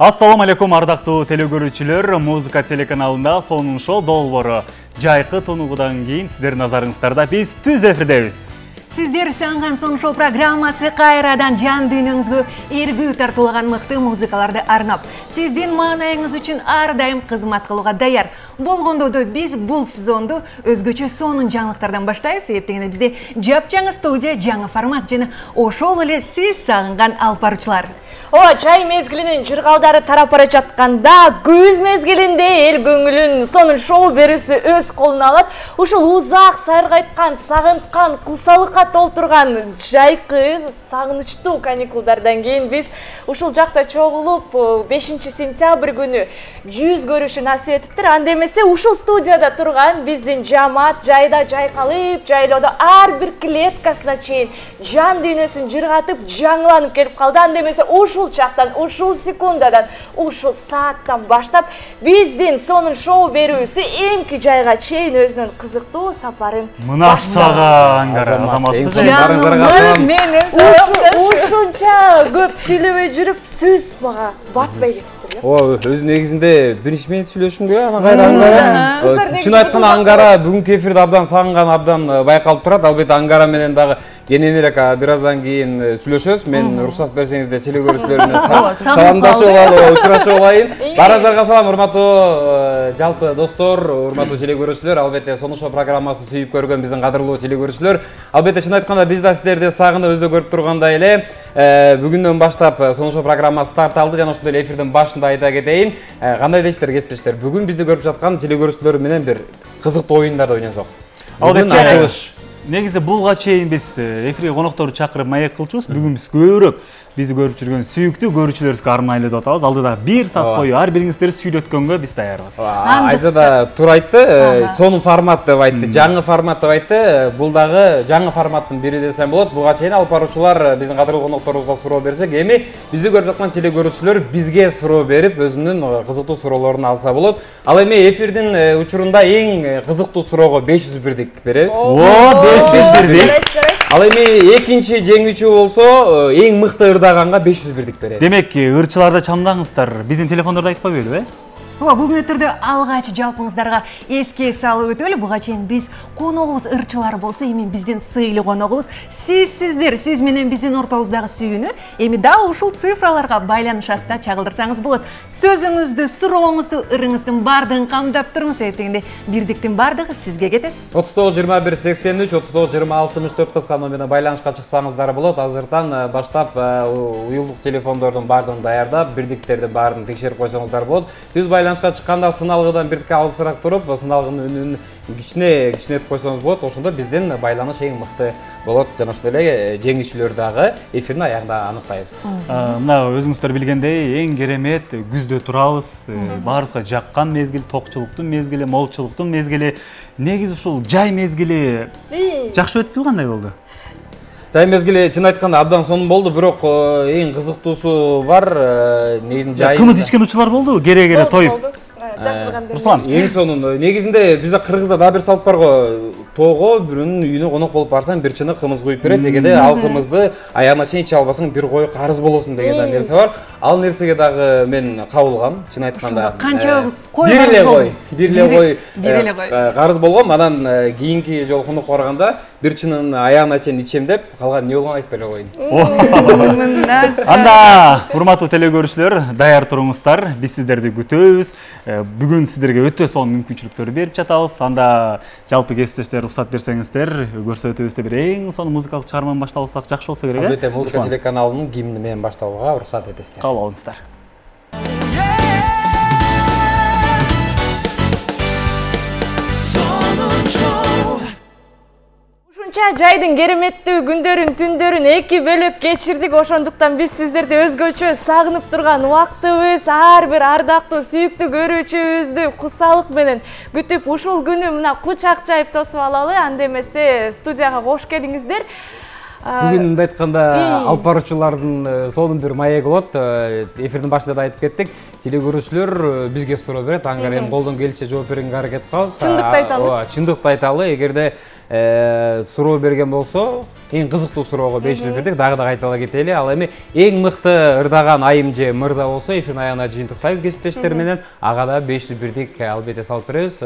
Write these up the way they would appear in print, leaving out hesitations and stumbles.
Ассаламу алейкум, ардактуу телекөрүүчүлөр. Музыка телеканалында сонун шоу долбоору жайкы тонугудан кийин сиздердин назарыңыздарда биз түз эфирдебиз. Сиздер саңган сон шоу программасы кайрадан жан дүйнөңүзгө эргүү тартылган мыкты музыкаларды арнап, сиздин маанайыңыз үчүн ар дайым кызмат кылууга даяр. Болгондо да биз бул сезонду өзгөчө сонун жаңылыктардан баштайбыз. Эптегенде бизде жапжаңы студия, жаңы формат жана ошол эле сиз сагынган алып баруучулар. Жай мезгилинин жыргалдары тарап бара жатканда, күз мезгилинде эл көңүлүн сонун шоу берүүсү өз колуна алат. Ушул узак сайыргайткан, сагынткан, кусалыкка толтурган жайкы, сагынычтуу каникулдардан кийин биз ушул жакта чогулуп 5-сентябрь күнү жүз көрүшү насип этиптир. Анда эмесе ушул студияда турган биздин жамаат жайда жайкалып, жайлоодо ар бир клеткасына чейин жан дүйнөсүн жыргатып, жаңыланып келип калды. Анда эмесе ушул чактан, ушул секундадан, ушул сааттан баштап биздин сонун шоу берүүсү эмки жайга чейин өзүнүн кызыктуу сапарын Мынашсага аңгара азаматсыз. Ушунча көп сүйлөбөй жүрүп сөз мага батпай кетиптир. Өз негизинде биринчи мен сүйлөшүмгө ана кайра аңгара. Чын айтканда аңгара бүгүнкү эфирди абдан сагынган, абдан байкалып турат. Албетте аңгара менен дагы кененирээк бир аздан кийин сүйлөшөбүз. Мен уруксат берсеңизде телекөрүүчүлөр менен саламдашып алалы, учурашып алайын. Баарыңыздарга салам, урматтуу жалпы достор, урматтуу телекөрүүчүлөр, албетте сонун шоу программасын сүйүп көргөн биздин кадырлуу телекөрүүчүлөр. Албетте чын айтканда биз да сиздерди сагынып өзү көрүп тургандай эле бүгүндөн баштап сонун шоу программасы старт алды жана ошондой эле эфирдин башында айта кетейин. Кандай дейсиздер, кесиптештер? Бүгүн бизди көрүп жаткан телекөрүүчүлөр менен бир кызыктуу оюндарды ойносок. Албетте ачылыш. Негизи булга чейин биз эфирге конокторду чакырып маек кылчубуз. Бүгүн биз көбүрөөк бизди көрүп жүргөн сүйүктүү көрүүчүлөрүбүзгө арнайлуу деп атабыз. Алдыда 1 саат бою ар бириңиздерди сүйлөткөнгө биз даярбыз. Айда да туура айтты. Сонун формат деп айтты, жаңы формат деп айтты. Бул дагы жаңы форматтын бири десем болот. Буга чейин алып баруучулар биздин кадырлуу конокторубузга суроо берсек, эми бизди көрүп жаткан телекөрүүчүлөр бизге суроо берип, өзүнүн кызыктуу суроолорун алса болот. Ал эми эфирдин учурунда эң кызыктуу суроого 500 бирдик беребиз. 500 бирдик. Ал эми экинчи жеңүүчү болсо, эң мыкты ырдаганга 500 бирдик беребиз. Демек, ырчыларды чамдаңыздар. Биздин телефондорду айтпайбы? Бул мүнөттөрдө алгач жалпыңыздарга эске салып өтөлү. Буга чейин биз коногубуз ырчылар болсо, эми биздин сыйлуу коногубуз сиз менен биздин ортобуздагы сүйүүнү эми дал ушул цифраларга байланыш астында чагылдырсаңыз болот. Сөзүңүздү, сурооңузду, ырыңыздын бардыгын камдап туруңуз. Эптегенде бирдиктин бардыгы сизге кетет. 39 21 83 39 20 64 кыска номерине байланышка чыксаңыздар болот. Азыртан баштап уюлдук телефондордун бардыгын даярдап, бирдиктердин баарын текшерип койсоңуздар болот. Түз байланышка чыкканда сыналгыдан бирдикке алысыраак туруп, сыналгынын үнүн кичинетип койсоңуз болот. Ошондо биздин байланыш эң мыкты болот. Жана ошондой эле жеңүүчүлөр дагы эфирдин аягында аныктайбыз. Мына өзүңүздөр билгендей, эң керемет күздө турабыз. Баарыбызга жаккан мезгил, токчулуктун мезгили, молчулуктун мезгили. Негизи ушул жай мезгили жакшы өттү, кандай болду? Жай мезгили чын айтканда абдан сонун болду, бирок эң кызыктуусу бар. Негизинде жай кымыз ичкен учурлар болду, кере тоюп. Руслан, эң сонун негизинде бизде Кыргызда да бир салт бар го. Тоого бирөөнүн үйүнө конок болуп барсаң, бир чыны кымыз куюп берет дегенде, ал кымызды аягына чейин иче албасаң, бир кою карыз болосуң деген нерсе бар. Ал нерсеге дагы мен кабылгам, чын айтканда. Канча кой карыз болгом. Анан кийинки жолу конокко барганда бир чынын аягына чейин ичем деп, калган эмне болгонун айтпай эле коеюн. Анда, урматтуу телекөрүүчүлөр, даяр туруңуздар. Биз сиздерди күтөбүз. Бүгүн сиздерге өтө сонун мүмкүнчүлүктөр берип жатабыз. Анда жалпы кесиптештер уруксат берсеңиздер, көрсөтүүбүздө бир эң сонун музыкалык чыгарма менен башталсак жакшы болсо керек. Албетте, музыка телеканалынын гимни менен башталууга уруксат этесиздер. Кабыл алыңыздар. Жайдын кереметтүү күндөрүн, түндөрүн эки бөлөк кечирдик. Ошондуктан биз сиздерди өзгөчө сагынып турган убактыбыз, ар бир ардактуу, сүйүктүү көрүүчүбүздү кусалык менен күтүп, ушул күнү мына кучак жайып тосуп алалы. Анда эмесе студияга кош келиңиздер. Бүгүн мындай айтканда алып баруучулардын сонун бир маеги болот. Эфирдин башында да айтып кеттик. Телекөрүүчүлөр бизге суроо берет. Аңгар эми колдон келишинче жооп бергенге аракет кылабыз. Чындыкты айталы. Чындыкты айталы. Эгерде суроо берген болсо, Эң кызыктуу суроого 500 бирдик, дагы да кайталап кетели. Ал эми эң мыкты ырдаган айым же мырза болсо эфирдин аягына жыйынтыктайбыз кесиптештер менен. Ага да 500 бирдик албетте салып беребиз.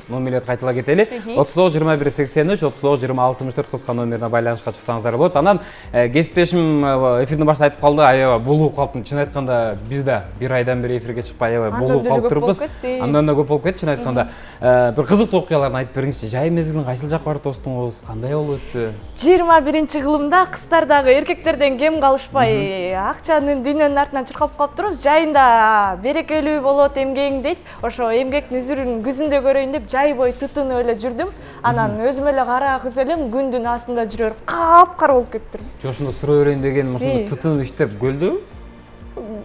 Номерлерди кайталап кетели. 39 21 83 39 20 64 кыска номерине байланышка чыксаңыздар болот. Анан кесиптешим эфирдин башында айтып калды, аябай булуп калыптым. Чын айтканда биз да бир айдан бери эфирге чыкпай аябай булуп калып турбуз. Андан да көп болуп кетти. Чын айтканда бир кызыктуу окуяларды айтып бериңизчи. Жай мезгилин кайсыл жакка барып тостуңуз? Кандай болуп өттү? 21 кылымда кыздар дагы эркектерден кем калышпай акчанын дүйнөнүн артынан чуркап калып турубуз. Жайында берекелүү болот эмгегиң дейт. Ошо эмгектин үзүрүн күзүндө көрөйүн деп жай бою тытынып эле жүрдүм. Анан өзүм эле кара кыз элем, күндүн астында жүрө берип капкара болуп кетиптирмин. Жошуну суроо берейин деген ушундай тытынып иштеп көлдүбү?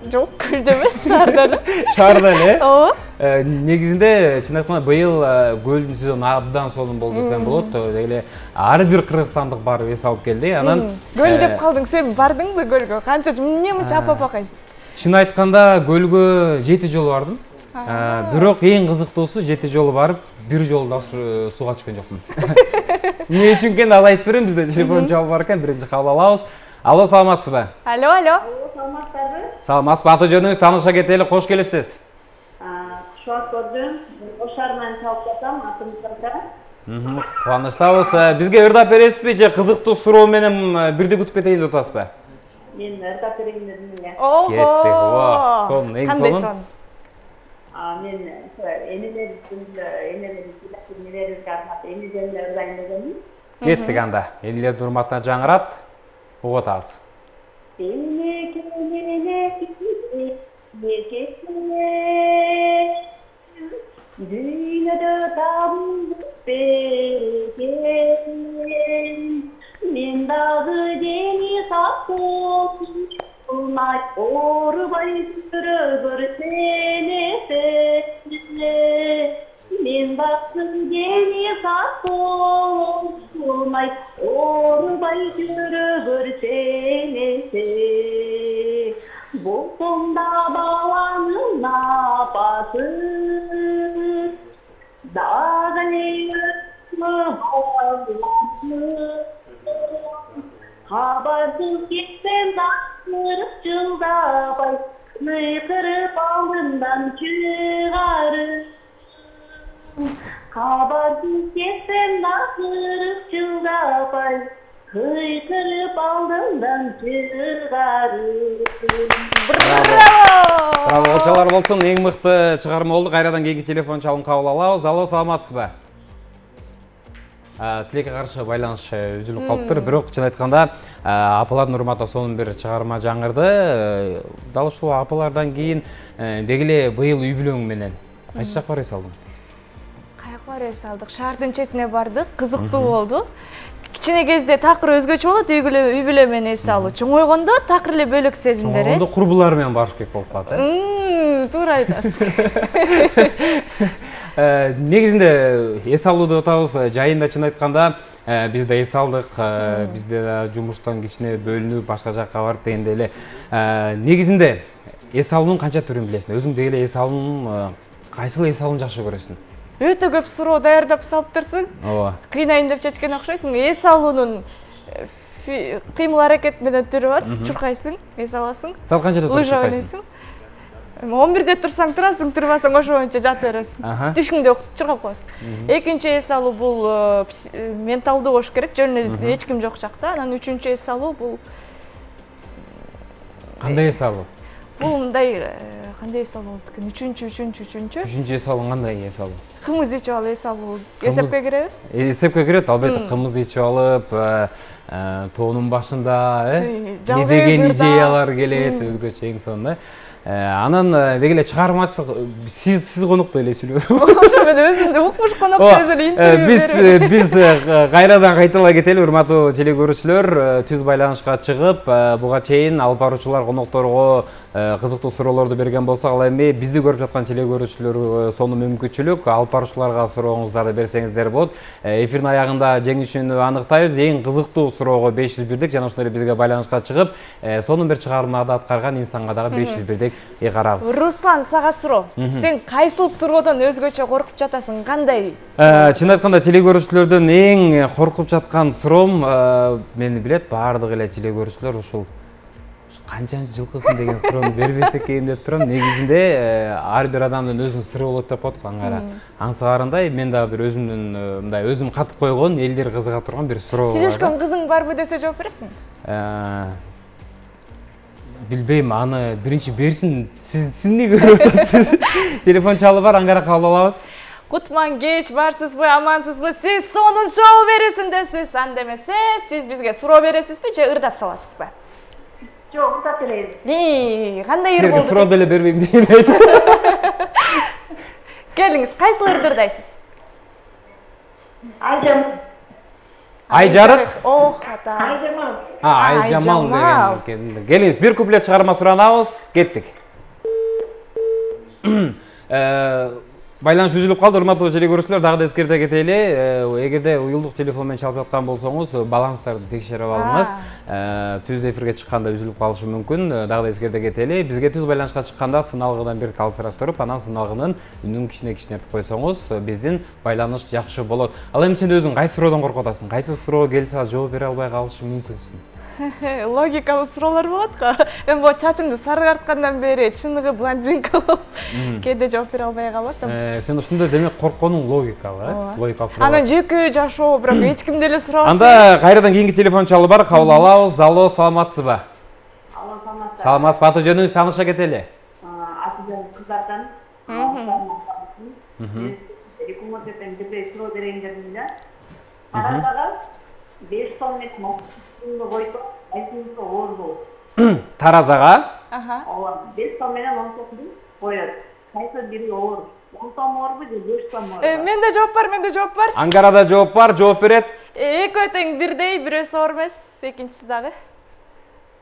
Жок, көлдө эмес, шаарда эле. Шаарда эле? Ооба. Негизинде чын айтканда быйыл көлдүн сезону абдан сонун болду десем болот. Эле ар бир кыргызстандык барып эс алып келди. Анан көл деп калдың, сен бардыңбы көлгө? Канча эмне мынча апапакайсың? Чын айтканда көлгө 7 жолу бардым. Бирок эң кызыктуусу 7 жолу барып, бир жолу да сууга түшкөн жокмун. Эмне үчүн экен ал айтып берем, бизде телефон чалып бар экен, биринчи кабыл алабыз. Алло, саламатсызбы? Алло, алло. Саламатсызбы? Саламатсызбы, аты жөнүңүз тааныша кетели, кош келипсиз. Кушубат көрдүм. Ошарынан чалып жатам, атым Сарка. Кубанычтабыз. Бизге ырдап бересизби же кызыктуу суроо менен бирди күтүп кетейин деп атасызбы? Мен ырдап берейин дедим эле. Кеттик. Ооба, сонун, эң сонун. Кандай сон? Мен энелерибизге арнап энелерге ырдайын дегенмин. Кеттик анда. Энелердин урматына жаңырат. Угуп атабыз. Dünyada tam bergen, men dağı deniz akol, olmay orbay sürübür senese. Men dağı deniz akol, olmay orbay sürübür senese. Bu sonda balanın apası, dağılır havası. Habersız gitsem dağılır çıldabay, kırıp alnından çıkarır. Habersız gitsem dağılır çıldabay, kırıp alnından çıkarır. Bravo, очалар болсун. Эң мыкты чыгарма болду. Кайрадан кийинки телефон чалым кабыл алабыз. Алло, саламатсызбы? Тилекке каршы байланыш үзүлүп калыптыр. Бирок чын айтканда апалардын урматына сонун бир чыгарма жаңырды. Дал ушул апалардан кийин деги эле быйыл үй бүлөң менен кайсы жакка барып салдың? Каяка барып салдык? Шаардын четине бардык. Кызыктуу болду. Кичине кезде такыр өзгөчө болот, үй бүлө менен эс алуу. Чоңойгондо такыр эле бөлөк сезимдер. Чоңойгондо курбулар менен барыш керек болуп калат, Туура айтасыз. Негизинде эс алуу деп атабыз. Жайында чын айтканда биз да эс алдык, бизде да жумуштан кичине бөлүнүп башка жакка барып дегенде эле. Негизинде эс алуунун канча түрүн билесиң? Өзүң деги эле эс алуунун кайсыл эс алууну жакшы көрөсүң? Өтө көп суроо даярдап салыптырсың. Ооба. Кыйнайын деп чечкен окшойсуң. Эс алуунун кыймыл аракет менен түрү бар. Чуркайсың, эс аласың. Сал канчада туруп чуркайсың? 11-де турсаң турасың, турбасаң ошо боюнча жата бересиң. Түшүңдө чуркап коесуң. Экинчи эс алуу бул менталдуу болуш керек, жөн эле эч ким жок жакта. Анан үчүнчү эс алуу бул кандай эс алуу? Бул мындай кандай эс алуу болот экен? Үчүнчү эс алуу кандай эс алуу? Кымыз ичип алып эс алуу эсепке киреби? Эсепке кирет, албетте кымыз ичип алып, тоонун башында не деген идеялар келет, өзгөчө эң сонун. Анан деги эле чыгармачылык, сиз конукту эле сүйлөдүм. Ошо мен өзүмдү укмуш конок сезип интервью биз кайрадан кайталап кетели, урматтуу телекөрүүчүлөр. Түз байланышка чыгып, буга чейин алып баруучулар конокторго кызыктуу суроолорду берген болсок, ал эми бизди көрүп жаткан телекөрүүчүлөр сонун мүмкүнчүлүк алып баруучуларга сурооңуздарды берсеңиздер болот. Эфирдин аягында жеңүүчүнү аныктайбыз. Эң кызыктуу суроого 500 бирдек жана ошондой эле бизге байланышка чыгып, сонун бир чыгармада аткарган инсанга дагы 500 бирдек үй карабыз. Руслан, сага суроо. Сен кайсыл суроодон өзгөчө коркуп жатасың? Кандай? Чын айтканда телекөрүүчүлөрдөн эң коркуп жаткан суроом мени билет, баардык эле телекөрүүчүлөр ушул канчанчы жылкысың деген суроону бербесе экен деп турам. Негизинде ар бир адамдын өзүнүн сыры болот деп коет аңгара. Аңсыгарындай мен дагы бир өзүмдүн мындай өзүм катып койгон, элдер кызыга турган бир суроо бар. Сүйлөшкөн кызың барбы десе жооп бересиң? Билбейм, аны биринчи берсин. Сиз эмне көрүп атасыз? Телефон чалып бар, аңгара кабыл алабыз. Кутман кеч, барсызбы, амансызбы? Сиз сонун шоу берүүсүндөсүз. Анда эмесе, сиз бизге суроо бересизби же ырдап саласызбы? Жок, ырдап беребиз. Кандай ыр Силерге болду? суроо деле бербейм деген айтып. Келиңиз, кайсыл ырды ырдайсыз? Айжам. Айжарык? Ох, ата. Айжамал. Айжамал деген. Келиңиз, бир куплет чыгарма суранабыз, кеттик. Байланыш үзүлүп калды, урматтуу телекөрүүчүлөр, дагы да эскерте кетели. Эгерде уюлдук телефон менен чалып жаткан болсоңуз, баланстарды текшерип алыңыз. Түз эфирге чыкканда үзүлүп калышы мүмкүн. Дагы да эскерте кетели. Бизге түз байланышка чыкканда сыналгыдан бир калсырак туруп, анан сыналгынын үнүн кичине-кичинетип койсоңуз, биздин байланыш жакшы болот. Ал эми сен өзүң кайсы суроодон коркуп атасың? Кайсы суроо келсе жооп бере албай калышы мүмкүнсүң? Логикалуу суроолор болот го. Мен бул чачымды сарыгарткандан бери чыныгы блондинка болуп, кээде жооп бере албай калып атам. Сен ушунда демек коркконуң логикалуу, Логикалуу суроо. Анан жеке жашоо, бирок эч ким деле сурабайт. Анда кайрадан кийинки телефон чалып бар, кабыл алабыз. Алло, саламатсызбы? Алло, саламатсызбы? Саламатсыз, аты жөнүңүз тааныша кетели. Аты жөнүм Кыздардан. Рекомендатен бизге суроо берейин дедим да. Таразага 5 сом менен койсо, айсыңызга оор болот. Таразага? Ооба, 5 сом менен 10 сомду коёт. Кайсы бири оор? 10 сом оорбу же 5 сом оор? Менде жооп бар. Ангарада жооп бар, жооп берет. Экөө тең бирдей, бирөөсү оор эмес, экинчиси дагы.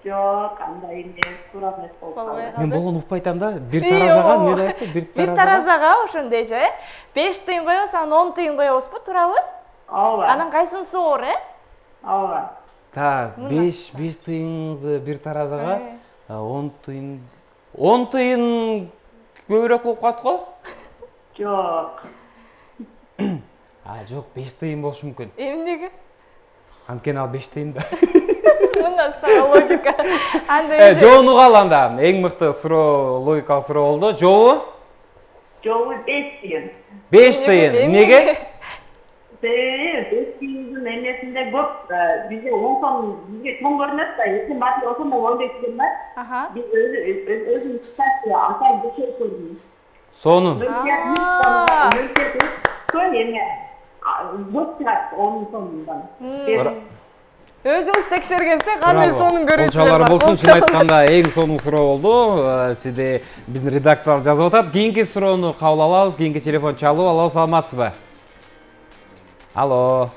Жок, андай эмес, туура эмес болуп. Мен болгон укпай атам да. Бир таразага эмне айтты? Бир таразага ошондойчу, 5 тыйын коебуз, анан 10 тыйын коебузбу, туурабы? Ооба. Анан кайсынысы оор, Ооба. Та 5 тыйынды бир таразага 10 тыйын 10 тыйын көбүрөөк болуп калат го? Жок. Жок, 5 тыйын болушу мүмкүн. Эмнеге? Анткени ал 5 тыйын да. Мына сага логика. Жоону кал анда. Эң мыкты суроо, логикалык суроо болду. Жообу? Жобу 5 тыйын. 5 тыйын. Эмнеге? 5 тыйындын эмесинде көп, бизде 10 сом бизге чоң көрүнөт да, эсен баары ошондой ойдойт экен да. Биз өзүбүз кытайча акай бешер көрдүм. Сонун. Өзүңүз текшергенсе кандай сонун көрүүчүлөр бар. Болсун, чын айтканда эң сонун суроо болду. Сизде биздин редакторлор жазып атат. Кийинки суроону кабыл алабыз. Кийинки телефон чалуу. Алло, саламатсызбы? Алло.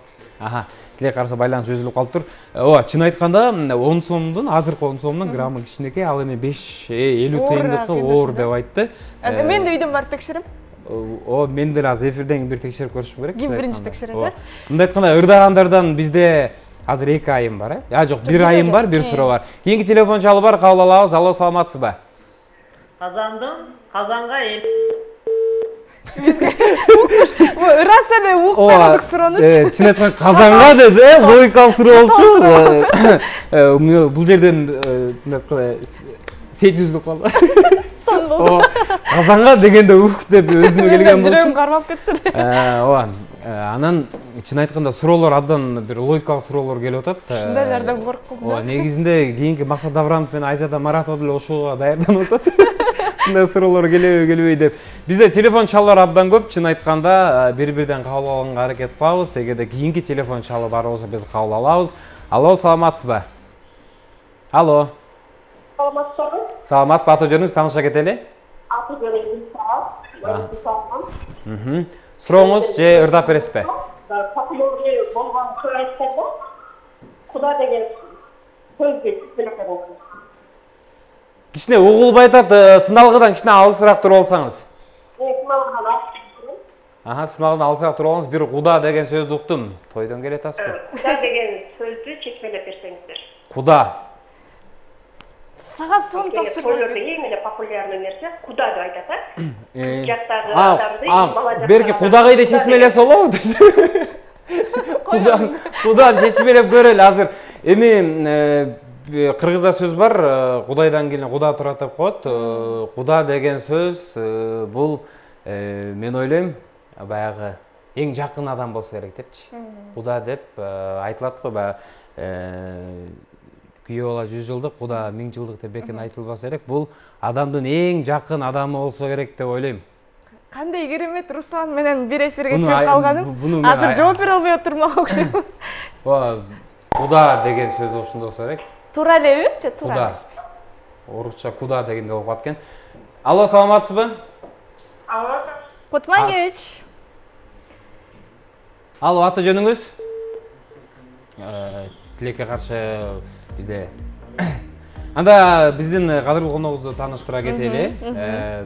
Тилек караса байланыш үзүлүп калыптыр. Ооба, чын айтканда 10 сомдун, азыркы 10 сомдун граммы кичинекей, ал эми 50 тыйындыкы оор деп айтты. Мен да үйдөн барып текшерем. Мен деле азыр эфирден бир текшерип көрүшүм керек. Ким биринчи текшерет, Мындай айтканда, ырдагандардан бизде азыр 2 айым бар, жок, 1 айым бар, бир суроо бар. Кийинки телефон чалып бар, кабыл алабыз. Алло, саламатсызбы? Казанга бизге ырас эле укпадык суроонучу. Чын айтканда Казанга деди, логикалык суроо болчу. Бул жерден сейт үзүлүп калды. Сон болду. Казанга дегенде ух деп өзүмө келген болчу. Жүрөгүм кармап кетти. Ооба. Анан чын айтканда суроолор абдан бир логикалык суроолор келип атат. Ушундайлардан корккум. Ооба, негизинде кийинки Максат Абрамов менен Айзада Маратова деле ошого даярданып атат. Ушундай суроолор келбей деп. Бизде телефон чалуулар абдан көп. Чын айтканда бири-бирден кабыл алганга аракет кылабыз. Эгерде кийинки телефон чалып бар болсо биз кабыл алабыз. Алло, саламатсызбы? Алло. Саламатсызбы? Саламатсызбы, аты жөнүңүз тааныша кетели? Аты жөнүм Саат. Сурооңуз же ырдап бересизби? Популярный болгон кыргызстанда Куда деген сөзгө түшүнөк болду. Кичине угулбай атат, сыналгыдан кичине алысыраак туруп алсаңыз. Сыналгыдан алысыраак. Сыналган алысыраак туруп алыңыз. Бир куда деген сөздү уктум. Тойдон келе атасызбы? Куда деген сөздү чечмелеп берсеңиздер. Куда. Сага сон Тойлордо эң эле популярный нерсе куда деп айтат, жаттагы адамды бала Берки кудагыйды чечмелесе болобу? Кудан чечмелеп көрөлү азыр. Эми кыргызда сөз бар, кудайдан келген куда турат деп коет. Куда деген сөз бул мен ойлойм, баягы эң жакын адам болсо керек депчи. Куда деп айтылат го, баягы күйөө бала 100 жылдык, куда 1000 жылдык деп бекен айтылбаса керек. Бул адамдын эң жакын адамы болсо керек деп ойлойм. Кандай керемет Руслан менен бир эфирге чыгып калганым. Азыр жооп бере албай отурмак окшойм. Куда деген сөз ошондой болсо керек. Туура элеби же туура эмеспи? Орусча куда дегенде болуп калат экен. Алло, саламатсызбы? Алло. Кутмангеч. Алло, аты жөнүңүз? Тилекке каршы бизде. Анда биздин кадырлуу коногубузду тааныштыра кетели.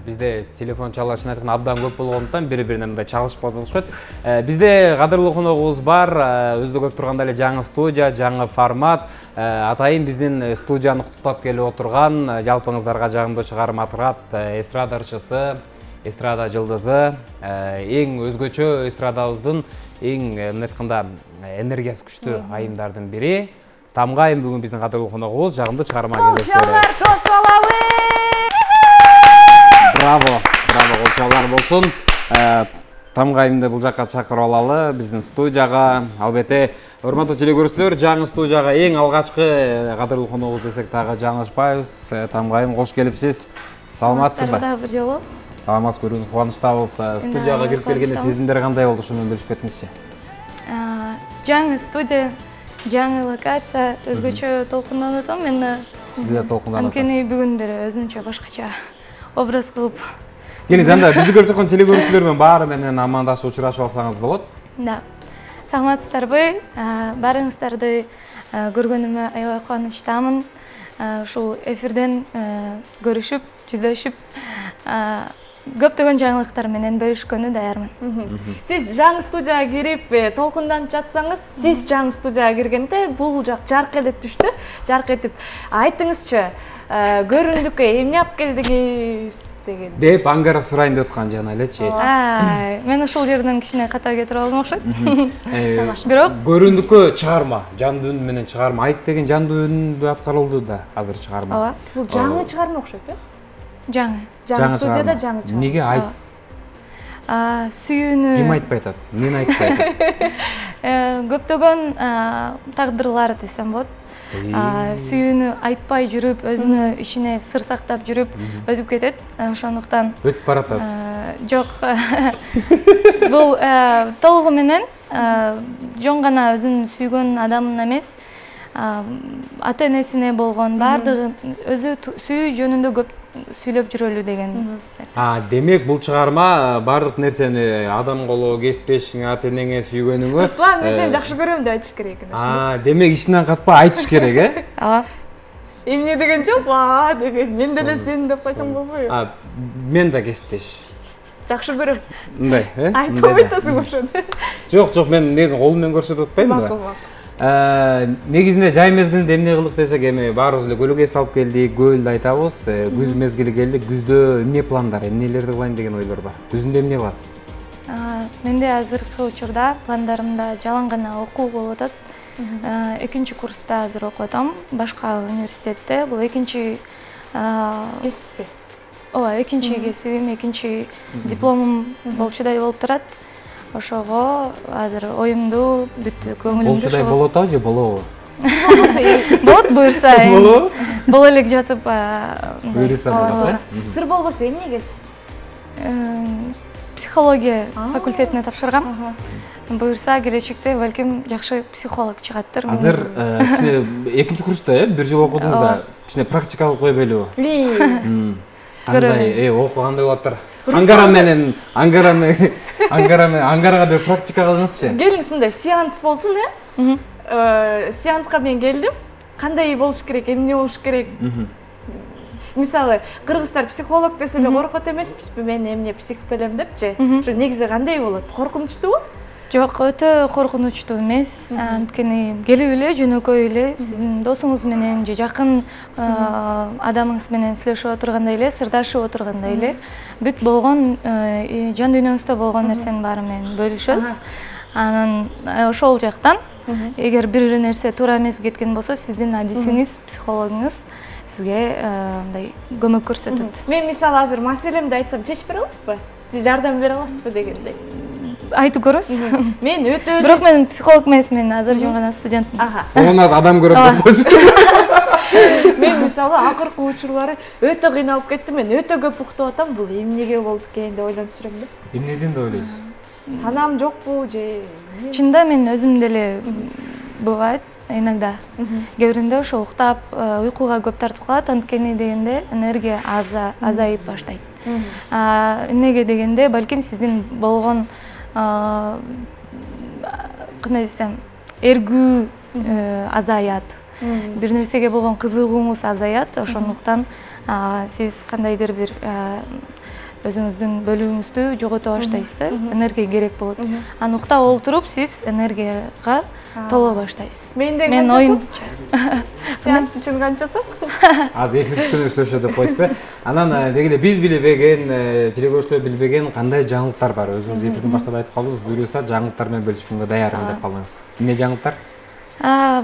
Бизде телефон чалышын айткан абдан көп болгондуктан бири-бирине мындай чалышып калышат. Бизде кадырлуу коногубуз бар, өзү көп турганда эле жаңы студия, жаңы формат. Атайын биздин студияны куттуктап келип отурган, жалпыңыздарга жагымдуу чыгарма атырат эстрада ырчысы, эстрада жылдызы, эң өзгөчө эстрадабыздын эң эмне айтканда энергиясы күчтүү айымдардын бири. Тамгайым бүгүн биздин кадырлуу коногубуз, жагымдуу чыгарма кездештиребиз. Кошолобу! Браво, колчолор болсун. Тамгайымды бул жакка чакырып алалы, биздин студияга. Албетте, урматтуу телекөрүүчүлөр, жаңы студияга эң алгачкы кадырлуу коногубуз десек дагы жаңылышпайбыз. Тамгайым, кош келипсиз. Саламатсызбы? Бир жолу. Саламат көрүүнү кубанычтабыз. Студияга кирип келгенде сезимдер кандай болду, ошону бөлүшүп кетиңизчи. Жаңы студия, жаңы локация, өзгөчө толкунданып атам. Мен Сизде толкунданып атасыз. Анткени бүгүндөр өзүнчө башкача образ кылып. Кени жанда бизди көрүп жаткан телекөрүүчүлөр менен баары менен амандашып учурашып алсаңыз болот. Да. Саламатсыздарбы? Баарыңыздарды көргөнүмө аябай кубанычтамын. Ушул эфирден көрүшүп, жүздөшүп, көптөгөн жаңылыктар менен бөлүшкөнү даярмын. Сиз жаңы студияга кирип, толкунданып жатсаңыз, сиз жаңы студияга киргенде бул жак жарк эле түштү. Жарк этип, айтыңызчы, көрүндүккө эмне алып келдиңиз деген. Деп аңгара сурайын деп аткан жана элечи. Мен ушул жерден кичине ката кетирип алдым окшойт. Бирок көрүндүккө чыгарма, жандуу үн менен чыгарма. Айт деген жандуу үндү аткарылды да азыр чыгарма. Ооба. Бул жаңы чыгарма окшойт, жаңы. Жаңы студияда жаңы чыгарма. Неге айт? Сүйүүнү Ким айтпай атат? Мен айтпай атат. Көптөгөн тагдырлар десем болот. Сүйүүнү айтпай жүрүп, өзүнүн ишине сыр сактап жүрүп, өтүп кетет. Ошондуктан өтүп баратасыз. Жок. Бул толугу менен жон гана өзүн сүйгөн адамын эмес, ата-энесине болгон баардыгы өзү сүйүү жөнүндө көп сүйлөп жүрөлү деген нерсе. Демек бул чыгарма баардык нерсени адам колу, кесиптешиңе, ата-энеңе сүйгөнүңө. Руслан, мен сени жакшы көрөм деп айтыш керек экен. Демек ичинен катпай айтыш керек, э? Ооба. Эмне деген жок, деген. Мен деле сени деп койсоң болбойбу? Мен да кесиптеш. Жакшы көрөм. Мындай, э? Айтып атасың ошону. Жок, мен колум менен көрсөтүп атпайм да. Негизинде жай мезгилинде эмне кылдык десек, эми баарыбыз эле көлөгө салып келдик, көлдү айтабыз. Күз мезгили келди. Күздө эмне пландар, эмнелерди кылайын деген ойлор бар? Күзүндө эмне кыласыз? Менде азыркы учурда пландарымда жалаң гана окуу болуп атат. Экинчи курста азыр окуп атам, башка университетте. Бул экинчи кесиппи? Ооба, экинчи кесибим, экинчи дипломум болчудай болуп турат. Ошого азыр оюмду бүт көңүлүмдү болчудай болот же болобу? Болот буюрса. Боло элек жатып буюрса болот. Сыр болбосо эмне кесип? Психология факультетине тапшыргам. Буюрса келечекте балким жакшы психолог чыгаттыр. Азыр кичине экинчи курста, бир жыл окудуңуз да, кичине практика кылып койбойлубу? Кандай, окугандай болоптур. Ангарага бир практика кылыңызчы. Келиңиз, мындай сеанс болсун, Сеанска мен келдим. Кандай болуш керек, эмне болуш керек? Мисалы, кыргыздар психолог десе эле коркот эмеспизби, мен эмне псих белем депчи. Ошо негизи кандай болот? Коркунучтубу? Жок, өтө коркунучтуу эмес. Анткени келип эле жөнөкөй эле сиздин досуңуз менен же жакын адамыңыз менен сүйлөшүп отургандай эле, сырдашып отургандай эле бүт болгон жан дүйнөңүздө болгон нерсенин баары менен бөлүшөбүз. Анан ошол жактан эгер бир нерсе туура эмес кеткен болсо, сиздин адисиңиз, психологуңуз сизге мындай көмөк көрсөтөт. Мен мисалы азыр маселемди айтсам чечип бере аласызбы? Жардам бере аласызбы дегендей. Айтып көрөңүз. Мен өтө Бирок мен психолог эмесмин, азыр жөн гана студентмин. Оназ адам көрөм деп. Мен мисалы акыркы учурлары өтө кыйналып кеттим. Мен өтө көп уктап атам. Бул эмнеге болду экен деп ойлонуп жүрөм да. Эмнеден деп ойлойсуз? Санам жокпу же? Чында мен өзүм деле бывает иногда. Кээ ошо уктап, уйкуга көп тартып калат, анткени дегенде энергия азайып баштайт. Эмнеге дегенде, балким сиздин болгон кандай десем, эргүү азаят. Бир нерсеге болгон кызыгууңуз азаят, ошондуктан сиз кандайдыр бир өзүңүздүн бөлүгүңүздү жогото баштайсыз да, энергия керек болот. Анан уктап олтуруп сиз энергияга толо баштайсыз. Мен оюмча. Сеанс үчүн канчасы? Азыр эфирден сүйлөшө деп койсузбу? Анан дегеле биз билбеген, телекөрүүчүлөр билбеген кандай жаңылыктар бар? Өзүңүз эфирден баштап айтып калдыңыз, буюрса жаңылыктар менен бөлүшкөнгө даярмын деп калдыңыз. Эмне жаңылыктар?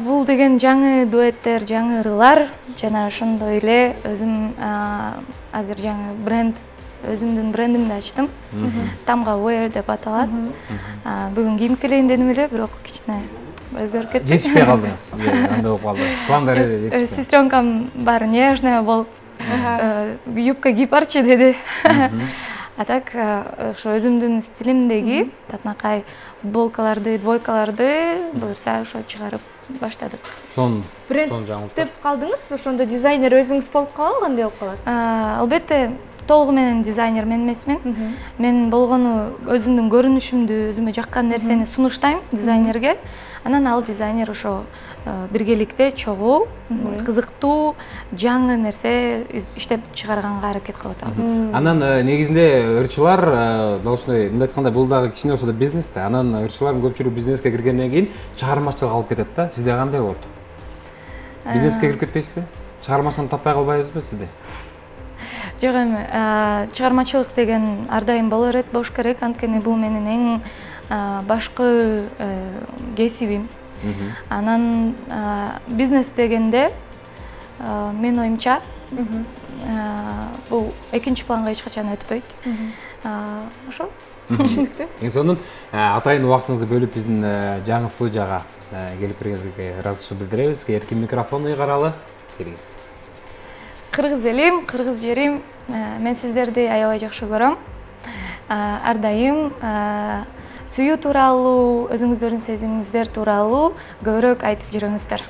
Бул деген жаңы дуэттер, жаңы ырлар, жана ошондой эле өзүм азыр жаңы бренд, өзүмдүн брендимди ачтым. Тамга Wear деп аталат. Бүгүн кийип келейин дедим эле, бирок кичине өзгөрүп кетти. Жетишпей калдыңыз. Андай болуп калды. Пландары жетишпей. Сестренкам бар, нежная болуп, юбка кийип барчы деди. А так ошо өзүмдүн стилимдеги татынакай футболкаларды, двойкаларды буюрса ошо чыгарып баштадык. Сон жаңылык деп калдыңыз, ошондо дизайнер өзүңүз болуп калабы, кандай болуп калат? Албетте, толугу менен дизайнер мен эмесмин. Мен болгону өзүмдүн көрүнүшүмдү, өзүмө жаккан нерсени сунуштайм дизайнерге. Анан ал дизайнер ошо биргеликте чогуу, кызыктуу, жаңы нерсе иштеп чыгарганга аракет кылып атабыз. Анан негизинде ырчылар дал ушундай, мындай айтканда, бул дагы кичине болсо да бизнес да. Анан ырчылардын көпчүлүгү бизнеске киргенден кийин чыгармачылык алып кетет да. Сизде кандай болот? Бизнеске кирип кетпейсизби? Чыгармачылык таппай калбайсызбы сизде? Жок эми, чыгармачылык деген ар дайым боло берет, болуш керек, анткени бул менин эң башкы кесибим. Анан бизнес дегенде мен оюмча бул экинчи планга эч качан өтпөйт. Ошо. Түшүнүктүү. Эң сонун атайын убактыңызды бөлүп биздин жаңы студияга келип киргениңизге ыраазычылык билдиребиз. Эркин микрофон ыйгаралы. Келиңиз. Кыргыз элим, кыргыз жерим, мен сиздерди аябай жакшы көрөм. Ар дайым сүйүү тууралуу, өзүңүздөрдүн сезимиңиздер тууралуу көбүрөөк айтып жүрүңүздөр.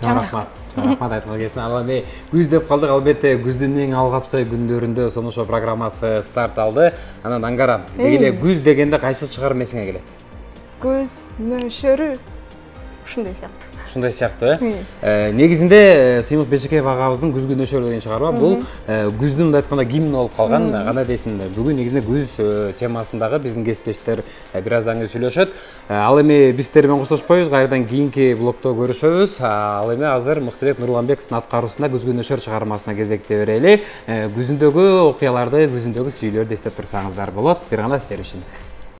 Чоң рахмат. Рахмат айтып келсин. Ал эми күз деп калдык, албетте күздүн эң алгачкы күндөрүндө сонун ошо программасы старт алды. Анан Аңгара, дегеле күз дегенде кайсы чыгарым эсиңе келет? Көз нөшөрү. Ушундай сыяктуу. Ушундай сыяктуу, негизинде Сыймык Бешекеев агабыздын күзгү нөшөрү деген чыгарма, бул күздүн мындай айтканда гимни болуп калган. Кандай дейсиң, бүгүн негизинде күз темасындагы биздин кесиптештер бир аздан кийин сүйлөшөт. Ал эми биз сиздер менен коштошпойбуз, кайрадан кийинки блокто көрүшөбүз. Ал эми азыр Мыктыбек Нурланбековдун аткаруусунда күзгү нөшөр чыгармасына кезектей берели. Күзүндөгү окуяларды, күзүндөгү сүйүүлөрдү эстеп турсаңыздар болот. Бир гана сиздер үчүн.